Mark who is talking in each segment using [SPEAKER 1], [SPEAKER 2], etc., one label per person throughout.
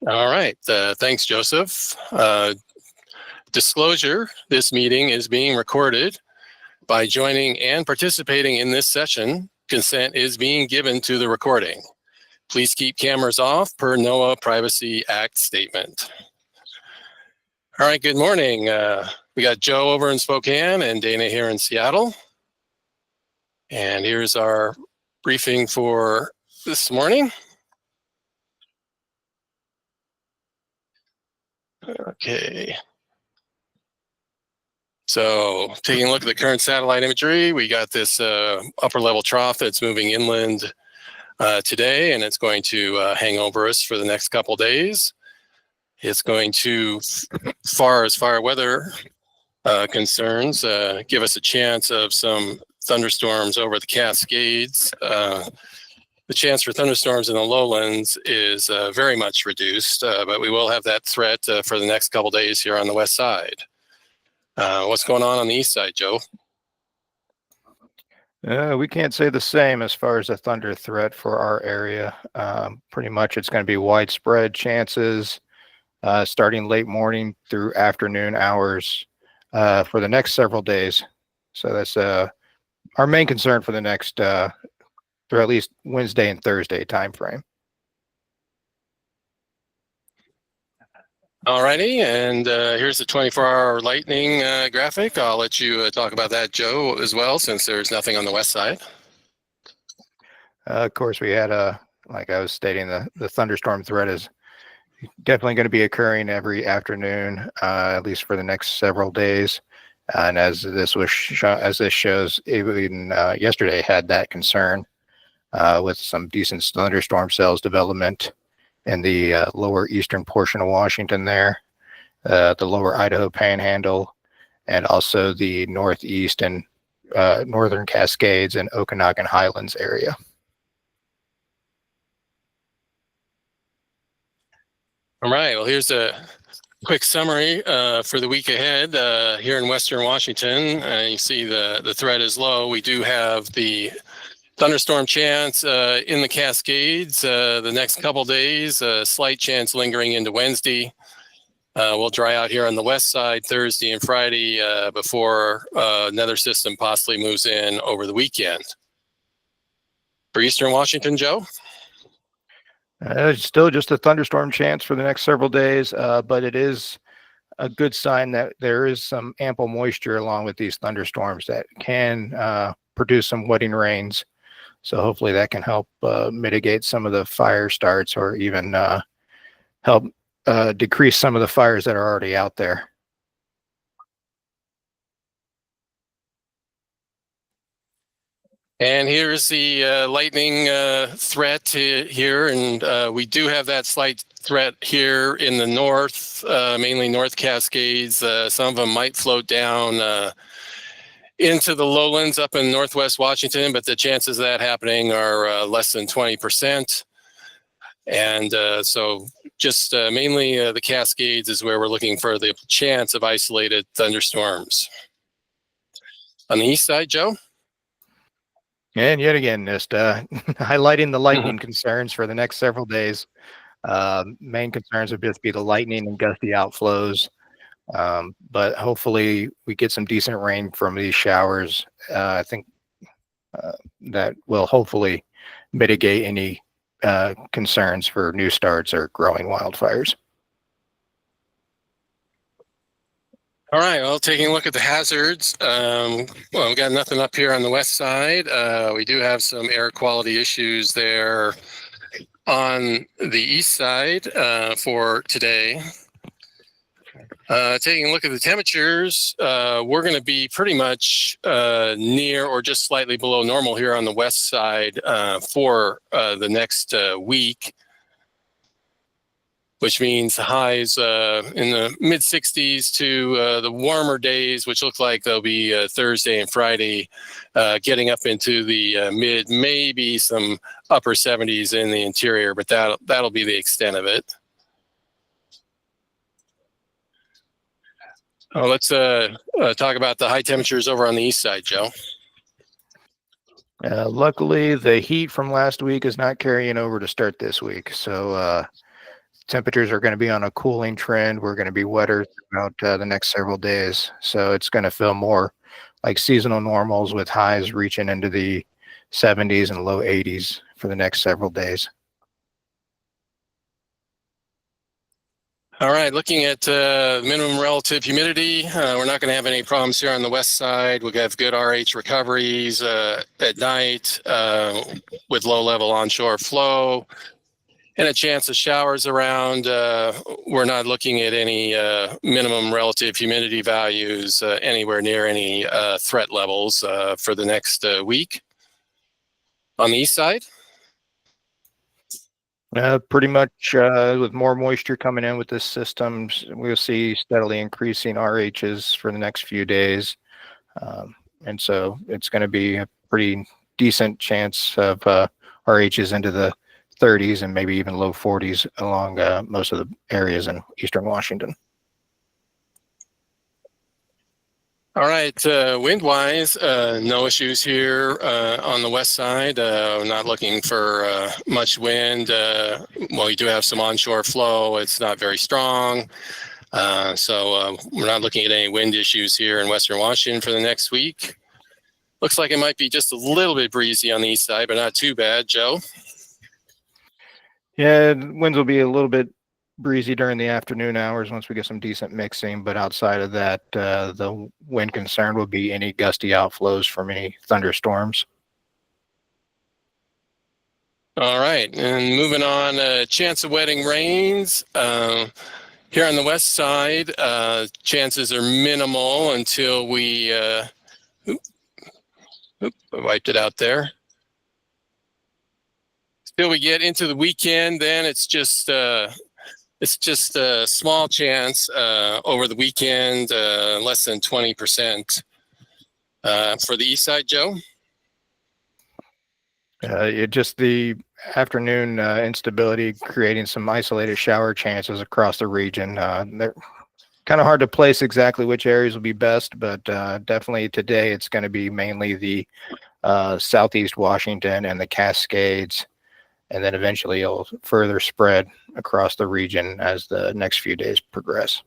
[SPEAKER 1] All right. Thanks, Joseph. Disclosure, this meeting is being recorded. By joining and participating in this session, consent is being given to the recording. Please keep cameras off per NOAA Privacy Act statement. All right, good morning. We got Joe over in Spokane and Dana here in Seattle. And here's our briefing for this morning. Okay. So taking a look at the current satellite imagery, we got this upper level trough that's moving inland today, and it's going to hang over us for the next couple days. It's going to, as far as fire weather concerns, give us a chance of some thunderstorms over the Cascades. The chance for thunderstorms in the lowlands is very much reduced, but we will have that threat for the next couple days here on the west side. What's going on the east side, Joe?
[SPEAKER 2] We can't say the same as far as a thunder threat for our area. Pretty much it's going to be widespread chances starting late morning through afternoon hours for the next several days. So that's our main concern for the next through at least Wednesday and Thursday timeframe.
[SPEAKER 1] Alrighty, and here's the 24-hour lightning graphic. I'll let you talk about that, Joe, as well, since there's nothing on the west side.
[SPEAKER 2] Of course, we had like I was stating, the thunderstorm threat is definitely going to be occurring every afternoon, at least for the next several days. And as this shows, even yesterday had that concern with some decent thunderstorm cells development in the lower eastern portion of Washington there, the lower Idaho Panhandle, and also the northeast and northern Cascades and Okanagan Highlands area.
[SPEAKER 1] All right, well, here's a quick summary for the week ahead here in Western Washington. You see the threat is low. We do have the thunderstorm chance in the Cascades the next couple days, a slight chance lingering into Wednesday. We'll dry out here on the west side Thursday and Friday before another system possibly moves in over the weekend. For Eastern Washington, Joe?
[SPEAKER 2] Still just a thunderstorm chance for the next several days, but it is a good sign that there is some ample moisture along with these thunderstorms that can produce some wetting rains. So hopefully that can help mitigate some of the fire starts or even help decrease some of the fires that are already out there.
[SPEAKER 1] And here's the lightning threat here, and we do have that slight threat here in the north, mainly North Cascades. Some of them might float down into the lowlands up in northwest Washington, but the chances of that happening are less than 20%. And so just mainly the Cascades is where we're looking for the chance of isolated thunderstorms. On the east side, Joe?
[SPEAKER 2] And yet again, just highlighting the lightning concerns for the next several days. Main concerns would just be the lightning and gusty outflows. But hopefully we get some decent rain from these showers. I think that will hopefully mitigate any concerns for new starts or growing wildfires.
[SPEAKER 1] All right, well, taking a look at the hazards, well, we got nothing up here on the west side. We do have some air quality issues there on the east side for today. Taking a look at the temperatures, we're going to be pretty much near or just slightly below normal here on the west side for the next week, which means highs in the mid 60s to the warmer days, which look like they'll be Thursday and Friday, getting up into the mid, maybe some upper 70s in the interior, but that'll be the extent of it. Let's talk about the high temperatures over on the east side, Joe.
[SPEAKER 2] Luckily, the heat from last week is not carrying over to start this week. So temperatures are going to be on a cooling trend. We're going to be wetter throughout the next several days. So it's going to feel more like seasonal normals with highs reaching into the 70s and low 80s for the next several days.
[SPEAKER 1] All right, looking at minimum relative humidity, we're not going to have any problems here on the west side. We'll have good RH recoveries at night with low-level onshore flow and a chance of showers around. We're not looking at any minimum relative humidity values anywhere near any threat levels for the next week. On the east side?
[SPEAKER 2] Pretty much with more moisture coming in with this system, we'll see steadily increasing RHs for the next few days. And so it's going to be a pretty decent chance of RHs into the 30s and maybe even low 40s along most of the areas in eastern Washington.
[SPEAKER 1] All right, wind-wise, no issues here on the west side. We're not looking for much wind. Well, we do have some onshore flow. It's not very strong. So we're not looking at any wind issues here in western Washington for the next week. Looks like it might be just a little bit breezy on the east side, but not too bad. Joe?
[SPEAKER 2] Yeah, winds will be a little bit breezy during the afternoon hours once we get some decent mixing, but outside of that, the wind concern will be any gusty outflows from any thunderstorms.
[SPEAKER 1] All right, and moving on, chance of wetting rains. Here on the west side, chances are minimal until we, I wiped it out there. Till we get into the weekend, then it's just a small chance over the weekend, less than 20%. For the east side, Joe?
[SPEAKER 2] Just the afternoon instability creating some isolated shower chances across the region. They're kind of hard to place exactly which areas will be best, but definitely today it's going to be mainly the southeast Washington and the Cascades, and then eventually it'll further spread across the region as the next few days progress.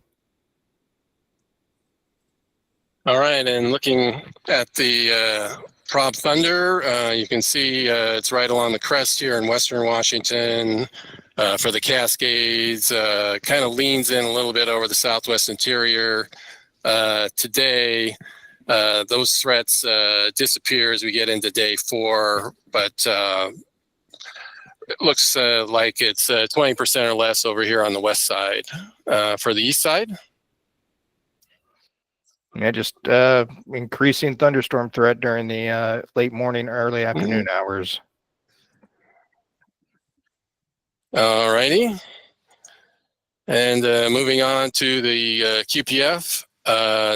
[SPEAKER 1] All right, and looking at the prop thunder, you can see it's right along the crest here in western Washington. For the Cascades, kind of leans in a little bit over the southwest interior. Today, those threats disappear as we get into day 4, but it looks like it's 20% or less over here on the west side. For the east side?
[SPEAKER 2] Yeah, just increasing thunderstorm threat during the late morning, early afternoon hours.
[SPEAKER 1] All righty. And moving on to the QPF,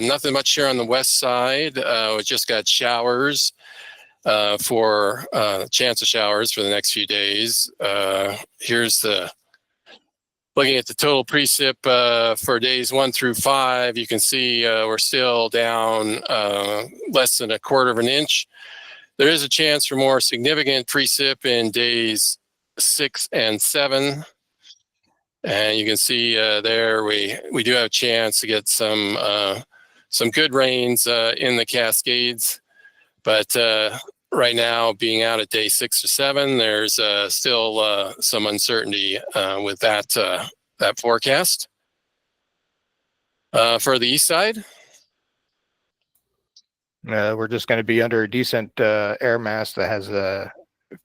[SPEAKER 1] nothing much here on the west side. We just got showers for chance of showers for the next few days. Here's looking at the total precip for days 1 through 5. You can see we're still down less than 1/4 of an inch. There is a chance for more significant precip in days 6 and 7. And you can see there we do have a chance to get some good rains in the Cascades. But right now, being out at day 6 or 7, there's still some uncertainty with that forecast. For the east side?
[SPEAKER 2] We're just going to be under a decent air mass that has a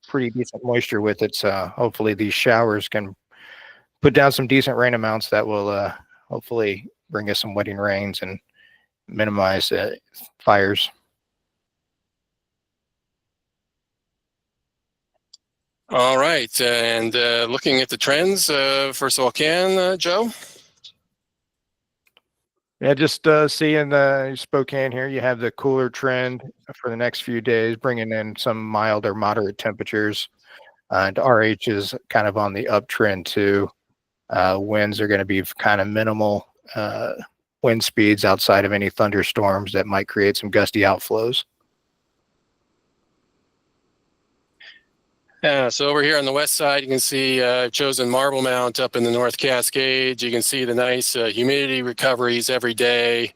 [SPEAKER 2] pretty decent moisture with it. So hopefully these showers can put down some decent rain amounts that will hopefully bring us some wetting rains and minimize fires.
[SPEAKER 1] All right, and looking at the trends for Spokane, Joe?
[SPEAKER 2] Yeah, just seeing Spokane here, you have the cooler trend for the next few days, bringing in some mild or moderate temperatures. And RH is kind of on the uptrend too. Winds are going to be kind of minimal wind speeds outside of any thunderstorms that might create some gusty outflows.
[SPEAKER 1] Yeah, so over here on the west side, you can see I've chosen Marble Mount up in the North Cascades. You can see the nice humidity recoveries every day.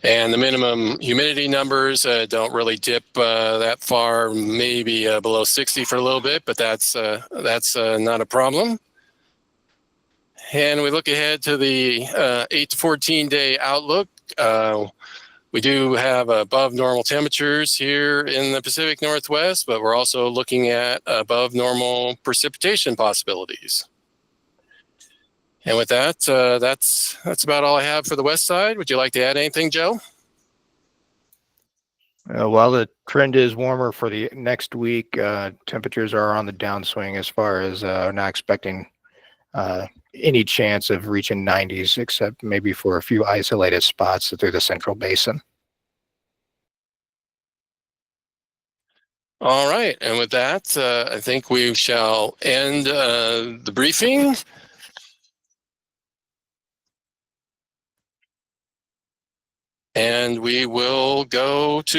[SPEAKER 1] And the minimum humidity numbers don't really dip that far, maybe below 60 for a little bit, but that's not a problem. And we look ahead to the 8 to 14 day outlook. We do have above normal temperatures here in the Pacific Northwest, but we're also looking at above normal precipitation possibilities. And with that, that's about all I have for the west side. Would you like to add anything, Joe?
[SPEAKER 2] While the trend is warmer for the next week, temperatures are on the downswing as far as not expecting any chance of reaching 90s, except maybe for a few isolated spots through the central basin.
[SPEAKER 1] All right. And with that, I think we shall end the briefing. And we will go to